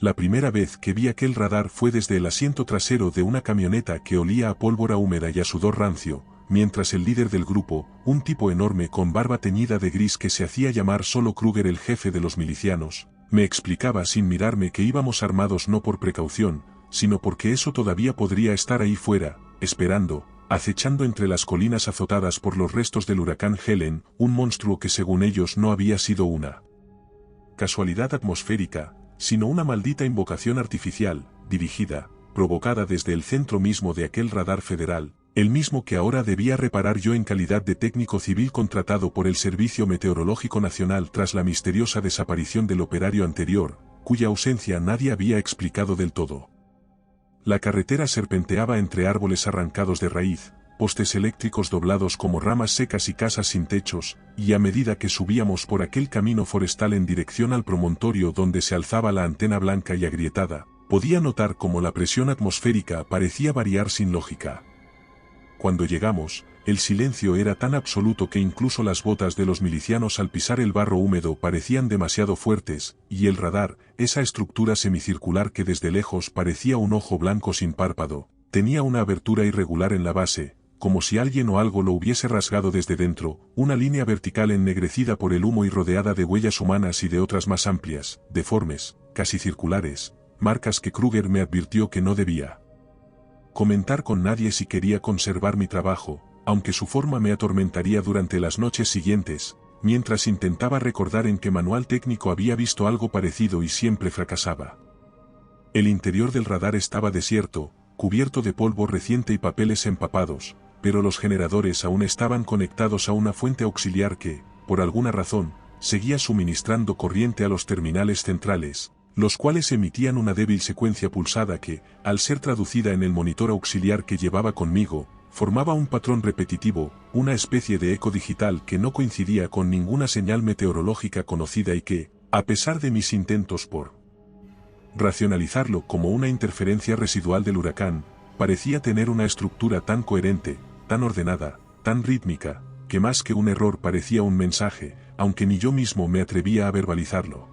La primera vez que vi aquel radar fue desde el asiento trasero de una camioneta que olía a pólvora húmeda y a sudor rancio, mientras el líder del grupo, un tipo enorme con barba teñida de gris que se hacía llamar solo Kruger, el jefe de los milicianos, me explicaba sin mirarme que íbamos armados no por precaución, sino porque eso todavía podría estar ahí fuera, esperando, acechando entre las colinas azotadas por los restos del huracán Helen, un monstruo que según ellos no había sido una casualidad atmosférica, sino una maldita invocación artificial, dirigida, provocada desde el centro mismo de aquel radar federal, el mismo que ahora debía reparar yo en calidad de técnico civil contratado por el Servicio Meteorológico Nacional tras la misteriosa desaparición del operario anterior, cuya ausencia nadie había explicado del todo. La carretera serpenteaba entre árboles arrancados de raíz, postes eléctricos doblados como ramas secas y casas sin techos, y a medida que subíamos por aquel camino forestal en dirección al promontorio donde se alzaba la antena blanca y agrietada, podía notar cómo la presión atmosférica parecía variar sin lógica. Cuando llegamos, el silencio era tan absoluto que incluso las botas de los milicianos al pisar el barro húmedo parecían demasiado fuertes, y el radar, esa estructura semicircular que desde lejos parecía un ojo blanco sin párpado, tenía una abertura irregular en la base, como si alguien o algo lo hubiese rasgado desde dentro, una línea vertical ennegrecida por el humo y rodeada de huellas humanas y de otras más amplias, deformes, casi circulares, marcas que Kruger me advirtió que no debía comentar con nadie si quería conservar mi trabajo, aunque su forma me atormentaría durante las noches siguientes, mientras intentaba recordar en qué manual técnico había visto algo parecido y siempre fracasaba. El interior del radar estaba desierto, cubierto de polvo reciente y papeles empapados, pero los generadores aún estaban conectados a una fuente auxiliar que, por alguna razón, seguía suministrando corriente a los terminales centrales, los cuales emitían una débil secuencia pulsada que, al ser traducida en el monitor auxiliar que llevaba conmigo, formaba un patrón repetitivo, una especie de eco digital que no coincidía con ninguna señal meteorológica conocida y que, a pesar de mis intentos por racionalizarlo como una interferencia residual del huracán, parecía tener una estructura tan coherente, tan ordenada, tan rítmica, que más que un error parecía un mensaje, aunque ni yo mismo me atrevía a verbalizarlo.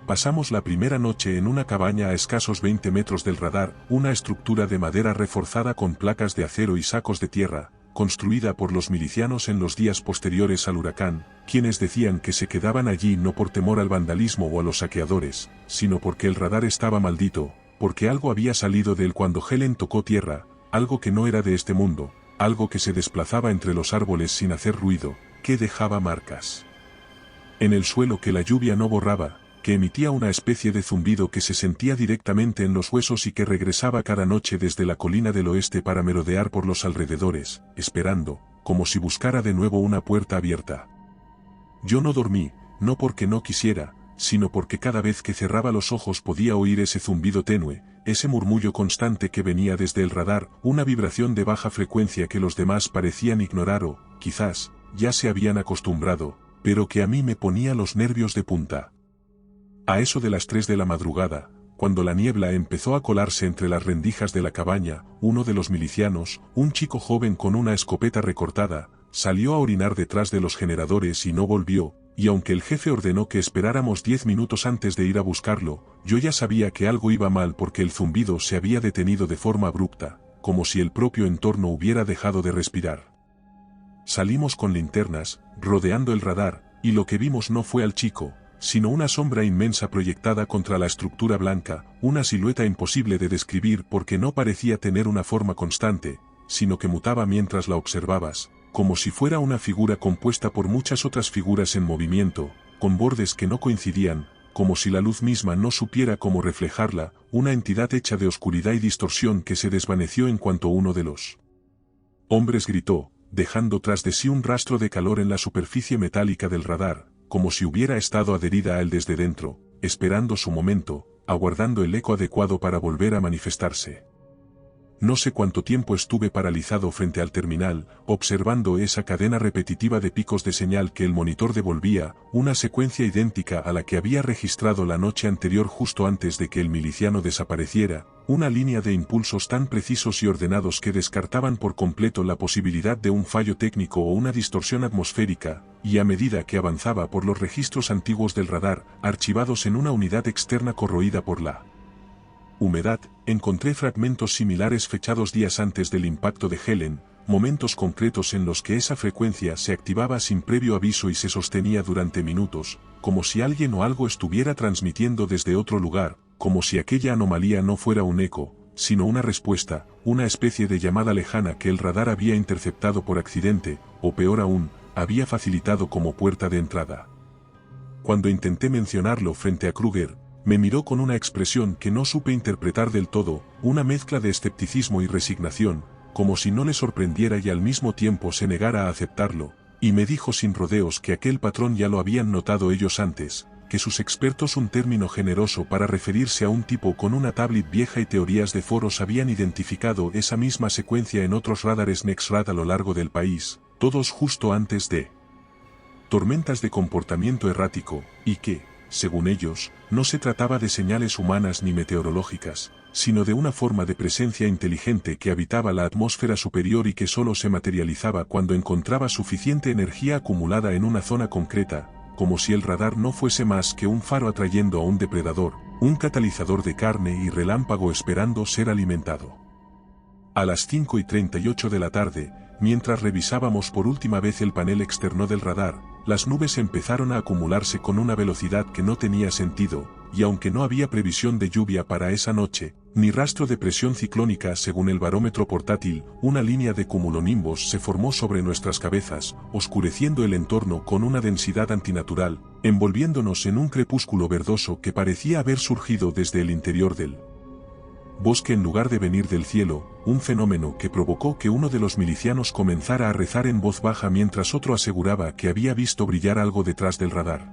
Pasamos la primera noche en una cabaña a escasos 20 metros del radar, una estructura de madera reforzada con placas de acero y sacos de tierra, construida por los milicianos en los días posteriores al huracán, quienes decían que se quedaban allí no por temor al vandalismo o a los saqueadores, sino porque el radar estaba maldito, porque algo había salido de él cuando Helen tocó tierra, algo que no era de este mundo, algo que se desplazaba entre los árboles sin hacer ruido, que dejaba marcas en el suelo que la lluvia no borraba, que emitía una especie de zumbido que se sentía directamente en los huesos y que regresaba cada noche desde la colina del oeste para merodear por los alrededores, esperando, como si buscara de nuevo una puerta abierta. Yo no dormí, no porque no quisiera, sino porque cada vez que cerraba los ojos podía oír ese zumbido tenue, ese murmullo constante que venía desde el radar, una vibración de baja frecuencia que los demás parecían ignorar o, quizás, ya se habían acostumbrado, pero que a mí me ponía los nervios de punta. A eso de las 3 de la madrugada, cuando la niebla empezó a colarse entre las rendijas de la cabaña, uno de los milicianos, un chico joven con una escopeta recortada, salió a orinar detrás de los generadores y no volvió, y aunque el jefe ordenó que esperáramos 10 minutos antes de ir a buscarlo, yo ya sabía que algo iba mal porque el zumbido se había detenido de forma abrupta, como si el propio entorno hubiera dejado de respirar. Salimos con linternas, rodeando el radar, y lo que vimos no fue al chico, sino una sombra inmensa proyectada contra la estructura blanca, una silueta imposible de describir porque no parecía tener una forma constante, sino que mutaba mientras la observabas, como si fuera una figura compuesta por muchas otras figuras en movimiento, con bordes que no coincidían, como si la luz misma no supiera cómo reflejarla, una entidad hecha de oscuridad y distorsión que se desvaneció en cuanto uno de los hombres gritó, dejando tras de sí un rastro de calor en la superficie metálica del radar, como si hubiera estado adherida a él desde dentro, esperando su momento, aguardando el eco adecuado para volver a manifestarse. No sé cuánto tiempo estuve paralizado frente al terminal, observando esa cadena repetitiva de picos de señal que el monitor devolvía, una secuencia idéntica a la que había registrado la noche anterior justo antes de que el miliciano desapareciera, una línea de impulsos tan precisos y ordenados que descartaban por completo la posibilidad de un fallo técnico o una distorsión atmosférica, y a medida que avanzaba por los registros antiguos del radar, archivados en una unidad externa corroída por la humedad, encontré fragmentos similares fechados días antes del impacto de Helen, momentos concretos en los que esa frecuencia se activaba sin previo aviso y se sostenía durante minutos, como si alguien o algo estuviera transmitiendo desde otro lugar, como si aquella anomalía no fuera un eco, sino una respuesta, una especie de llamada lejana que el radar había interceptado por accidente, o peor aún, había facilitado como puerta de entrada. Cuando intenté mencionarlo frente a Kruger, me miró con una expresión que no supe interpretar del todo, una mezcla de escepticismo y resignación, como si no le sorprendiera y al mismo tiempo se negara a aceptarlo, y me dijo sin rodeos que aquel patrón ya lo habían notado ellos antes, que sus expertos, un término generoso para referirse a un tipo con una tablet vieja y teorías de foros, habían identificado esa misma secuencia en otros radares NEXRAD a lo largo del país, todos justo antes de tormentas de comportamiento errático, y que, según ellos, no se trataba de señales humanas ni meteorológicas, sino de una forma de presencia inteligente que habitaba la atmósfera superior y que solo se materializaba cuando encontraba suficiente energía acumulada en una zona concreta, como si el radar no fuese más que un faro atrayendo a un depredador, un catalizador de carne y relámpago esperando ser alimentado. A las 5:38 de la tarde, mientras revisábamos por última vez el panel externo del radar, las nubes empezaron a acumularse con una velocidad que no tenía sentido, y aunque no había previsión de lluvia para esa noche, ni rastro de presión ciclónica según el barómetro portátil, una línea de cumulonimbos se formó sobre nuestras cabezas, oscureciendo el entorno con una densidad antinatural, envolviéndonos en un crepúsculo verdoso que parecía haber surgido desde el interior del bosque en lugar de venir del cielo, un fenómeno que provocó que uno de los milicianos comenzara a rezar en voz baja mientras otro aseguraba que había visto brillar algo detrás del radar.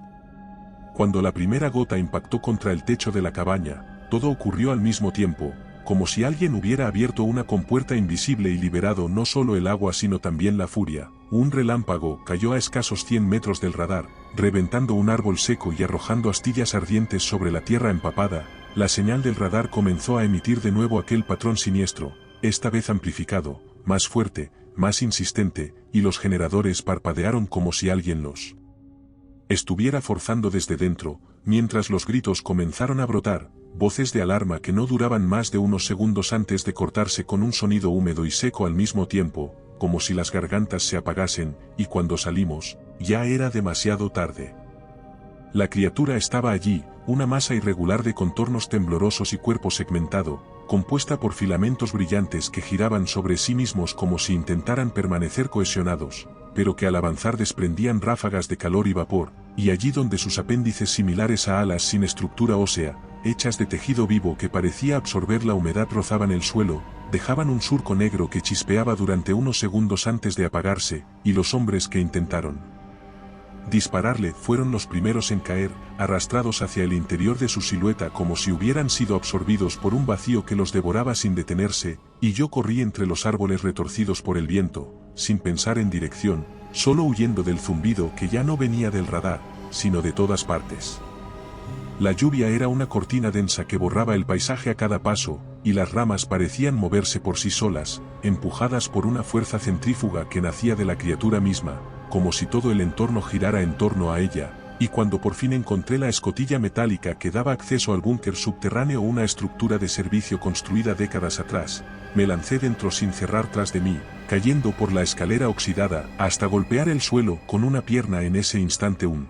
Cuando la primera gota impactó contra el techo de la cabaña, todo ocurrió al mismo tiempo, como si alguien hubiera abierto una compuerta invisible y liberado no solo el agua sino también la furia. Un relámpago cayó a escasos 100 metros del radar, reventando un árbol seco y arrojando astillas ardientes sobre la tierra empapada. La señal del radar comenzó a emitir de nuevo aquel patrón siniestro, esta vez amplificado, más fuerte, más insistente, y los generadores parpadearon como si alguien los estuviera forzando desde dentro, mientras los gritos comenzaron a brotar, voces de alarma que no duraban más de unos segundos antes de cortarse con un sonido húmedo y seco al mismo tiempo, como si las gargantas se apagasen, y cuando salimos, ya era demasiado tarde. La criatura estaba allí, una masa irregular de contornos temblorosos y cuerpo segmentado, compuesta por filamentos brillantes que giraban sobre sí mismos como si intentaran permanecer cohesionados, pero que al avanzar desprendían ráfagas de calor y vapor, y allí donde sus apéndices similares a alas sin estructura ósea, hechas de tejido vivo que parecía absorber la humedad rozaban el suelo, dejaban un surco negro que chispeaba durante unos segundos antes de apagarse, y los hombres que intentaron dispararle fueron los primeros en caer, arrastrados hacia el interior de su silueta como si hubieran sido absorbidos por un vacío que los devoraba sin detenerse, y yo corrí entre los árboles retorcidos por el viento, sin pensar en dirección, solo huyendo del zumbido que ya no venía del radar, sino de todas partes. La lluvia era una cortina densa que borraba el paisaje a cada paso, y las ramas parecían moverse por sí solas, empujadas por una fuerza centrífuga que nacía de la criatura misma, como si todo el entorno girara en torno a ella, y cuando por fin encontré la escotilla metálica que daba acceso al búnker subterráneo, una estructura de servicio construida décadas atrás, me lancé dentro sin cerrar tras de mí, cayendo por la escalera oxidada hasta golpear el suelo con una pierna. En ese instante un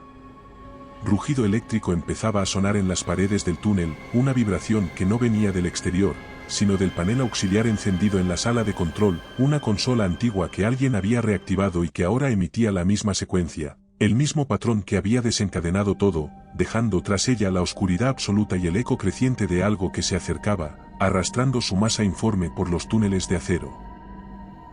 rugido eléctrico empezaba a sonar en las paredes del túnel, una vibración que no venía del exterior, sino del panel auxiliar encendido en la sala de control, una consola antigua que alguien había reactivado y que ahora emitía la misma secuencia, el mismo patrón que había desencadenado todo, dejando tras ella la oscuridad absoluta y el eco creciente de algo que se acercaba, arrastrando su masa informe por los túneles de acero.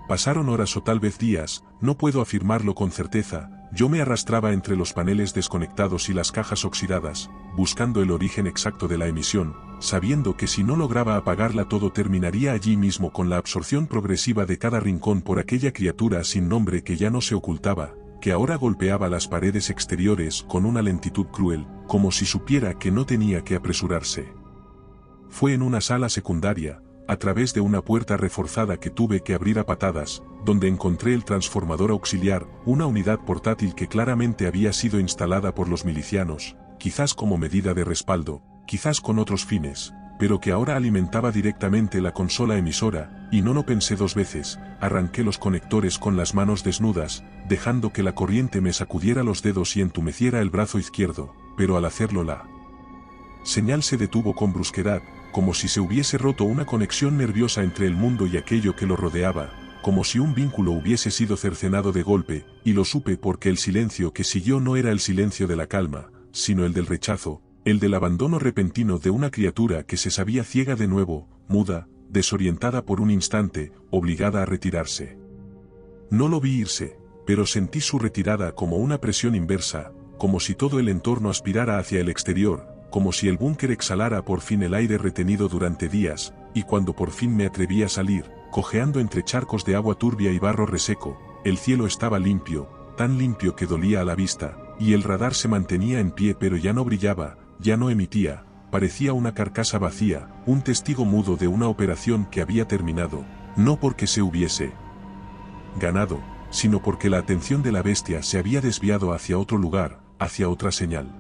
Pasaron horas o tal vez días, no puedo afirmarlo con certeza. Yo me arrastraba entre los paneles desconectados y las cajas oxidadas, buscando el origen exacto de la emisión, sabiendo que si no lograba apagarla todo terminaría allí mismo con la absorción progresiva de cada rincón por aquella criatura sin nombre que ya no se ocultaba, que ahora golpeaba las paredes exteriores con una lentitud cruel, como si supiera que no tenía que apresurarse. Fue en una sala secundaria, a través de una puerta reforzada que tuve que abrir a patadas, donde encontré el transformador auxiliar, una unidad portátil que claramente había sido instalada por los milicianos, quizás como medida de respaldo, quizás con otros fines, pero que ahora alimentaba directamente la consola emisora, y no lo pensé dos veces, arranqué los conectores con las manos desnudas, dejando que la corriente me sacudiera los dedos y entumeciera el brazo izquierdo, pero al hacerlo la señal se detuvo con brusquedad, como si se hubiese roto una conexión nerviosa entre el mundo y aquello que lo rodeaba, como si un vínculo hubiese sido cercenado de golpe, y lo supe porque el silencio que siguió no era el silencio de la calma, sino el del rechazo, el del abandono repentino de una criatura que se sabía ciega de nuevo, muda, desorientada por un instante, obligada a retirarse. No lo vi irse, pero sentí su retirada como una presión inversa, como si todo el entorno aspirara hacia el exterior, como si el búnker exhalara por fin el aire retenido durante días, y cuando por fin me atreví a salir, cojeando entre charcos de agua turbia y barro reseco, el cielo estaba limpio, tan limpio que dolía a la vista, y el radar se mantenía en pie pero ya no brillaba, ya no emitía, parecía una carcasa vacía, un testigo mudo de una operación que había terminado, no porque se hubiese ganado, sino porque la atención de la bestia se había desviado hacia otro lugar, hacia otra señal.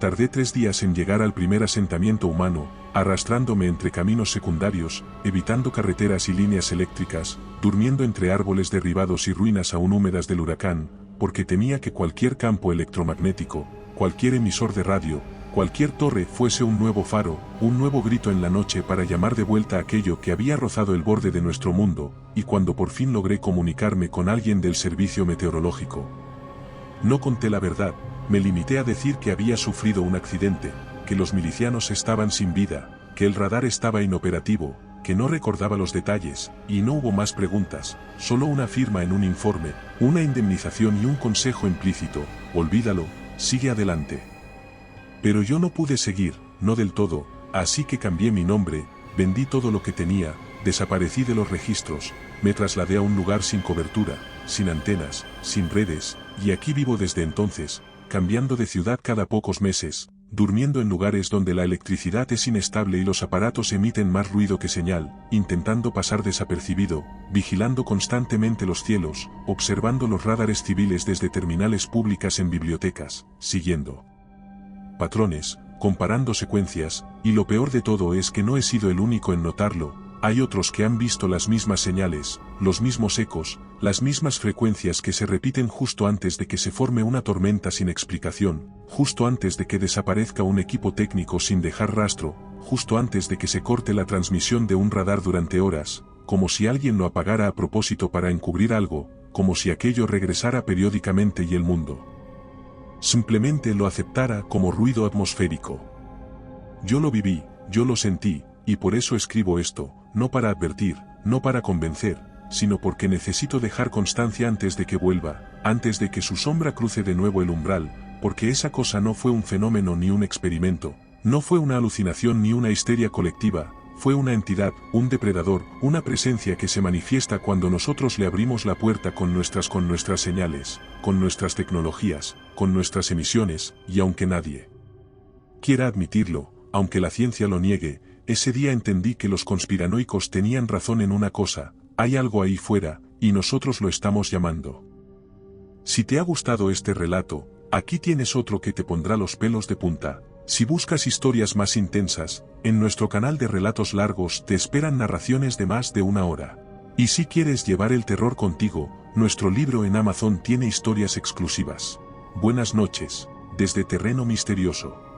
Tardé 3 días en llegar al primer asentamiento humano, arrastrándome entre caminos secundarios, evitando carreteras y líneas eléctricas, durmiendo entre árboles derribados y ruinas aún húmedas del huracán, porque temía que cualquier campo electromagnético, cualquier emisor de radio, cualquier torre fuese un nuevo faro, un nuevo grito en la noche para llamar de vuelta aquello que había rozado el borde de nuestro mundo, y cuando por fin logré comunicarme con alguien del servicio meteorológico. No conté la verdad, me limité a decir que había sufrido un accidente, que los milicianos estaban sin vida, que el radar estaba inoperativo, que no recordaba los detalles, y no hubo más preguntas, solo una firma en un informe, una indemnización y un consejo implícito: olvídalo, sigue adelante. Pero yo no pude seguir, no del todo, así que cambié mi nombre, vendí todo lo que tenía, desaparecí de los registros, me trasladé a un lugar sin cobertura, sin antenas, sin redes, y aquí vivo desde entonces, cambiando de ciudad cada pocos meses, durmiendo en lugares donde la electricidad es inestable y los aparatos emiten más ruido que señal, intentando pasar desapercibido, vigilando constantemente los cielos, observando los radares civiles desde terminales públicas en bibliotecas, siguiendo patrones, comparando secuencias, y lo peor de todo es que no he sido el único en notarlo. Hay otros que han visto las mismas señales, los mismos ecos, las mismas frecuencias que se repiten justo antes de que se forme una tormenta sin explicación, justo antes de que desaparezca un equipo técnico sin dejar rastro, justo antes de que se corte la transmisión de un radar durante horas, como si alguien lo apagara a propósito para encubrir algo, como si aquello regresara periódicamente y el mundo simplemente lo aceptara como ruido atmosférico. Yo lo viví, yo lo sentí, y por eso escribo esto, no para advertir, no para convencer, sino porque necesito dejar constancia antes de que vuelva, antes de que su sombra cruce de nuevo el umbral, porque esa cosa no fue un fenómeno ni un experimento, no fue una alucinación ni una histeria colectiva, fue una entidad, un depredador, una presencia que se manifiesta cuando nosotros le abrimos la puerta con nuestras señales, con nuestras tecnologías, con nuestras emisiones, y aunque nadie quiera admitirlo, aunque la ciencia lo niegue, ese día entendí que los conspiranoicos tenían razón en una cosa: hay algo ahí fuera, y nosotros lo estamos llamando. Si te ha gustado este relato, aquí tienes otro que te pondrá los pelos de punta. Si buscas historias más intensas, en nuestro canal de relatos largos te esperan narraciones de más de 1 hora. Y si quieres llevar el terror contigo, nuestro libro en Amazon tiene historias exclusivas. Buenas noches, desde Terreno Misterioso.